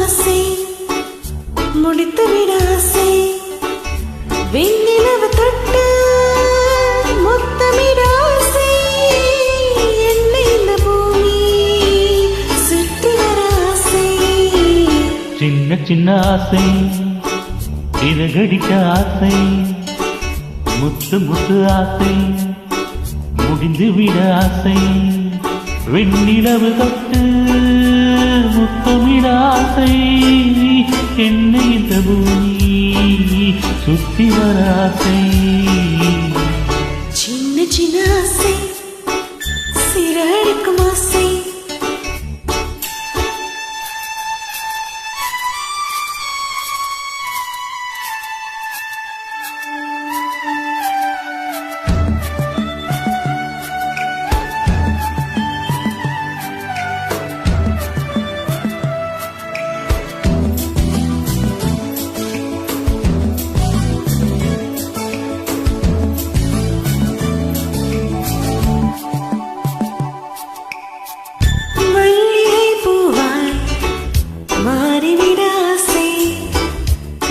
ஆசை முடித்து விட ஆசை வெண்ணிலவு தொட்டு முத்தமிட ஆசை என்னை இந்த பூமி சுற்றி வர ஆசை சின்ன சின்ன ஆசை சிறகடிக்க ஆசை முத்து முத்து ஆசை முடிந்து விட ஆசை வெண்ணிலவு தொட்டு முத்தமிட ஆசை என்னை இந்த பூமி சுத்தி வர ஆசை சின்ன சின்ன ஆசை சிறகடிக்கும் ஆசை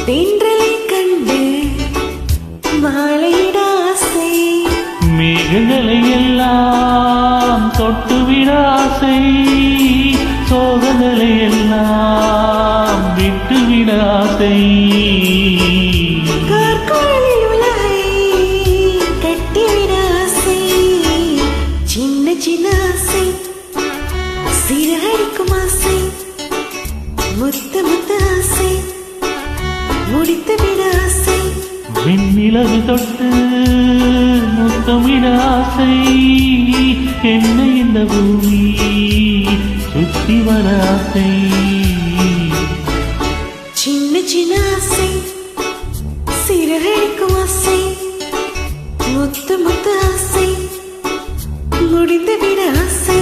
தென்றலை கண்டு மாலையிட ஆசை மேகங்களை எல்லாம் தொட்டுவிட ஆசை சோகங்களை எல்லாம் விட்டுவிட ஆசை கார்காலில் உலகை கட்டிவிட ஆசை சின்ன சின்ன ஆசை சிறகடிக்கும் ஆசை முத்து முத்து ஆசை முடித்து விட ஆசை வெண்ணிலவு தொட்டு முத்தமிட ஆசை என்னை இந்த பூமி சுத்தி வர ஆசை சின்ன சின்ன ஆசை சிறகடிக்கும் ஆசை முத்து முத்து ஆசை முடித்து விட ஆசை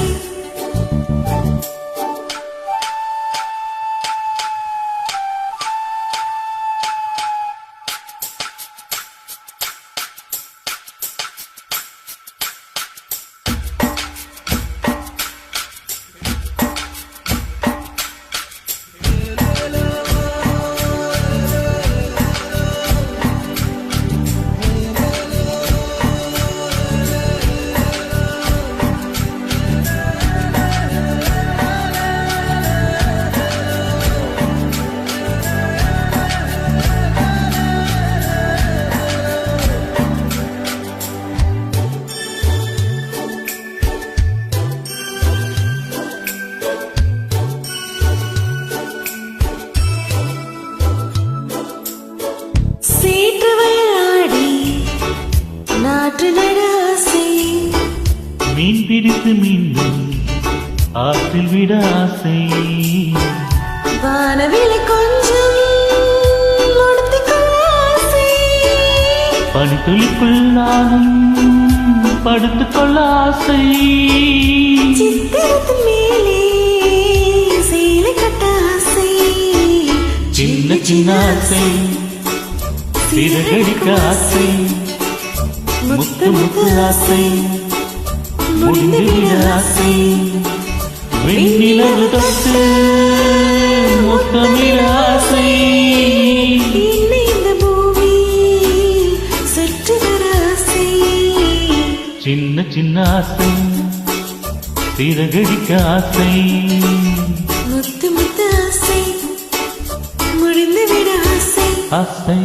மீன் பிடித்து மீண்டும் ஆற்றில் விட ஆசை வானவிலை கொஞ்சம் ஆசை பனித்துளிக்குள் நானும் படுத்துக்கொள்ள ஆசை சித்திரத்தின் மேலே சேலை கட்ட ஆசை சின்ன சின்ன ஆசை சிறகடிக்க ஆசை முத்து முத்து ஆசை முடிந்து விட ஆசை வெண்ணிலவு தொட்டு முத்தமிட ஆசை என்னை இந்த பூமி சுற்றி வர ஆசை சின்ன சின்ன ஆசை சிறகடிக்க ஆசை முத்து முத்து ஆசை முடிந்து விட ஆசை ஆசை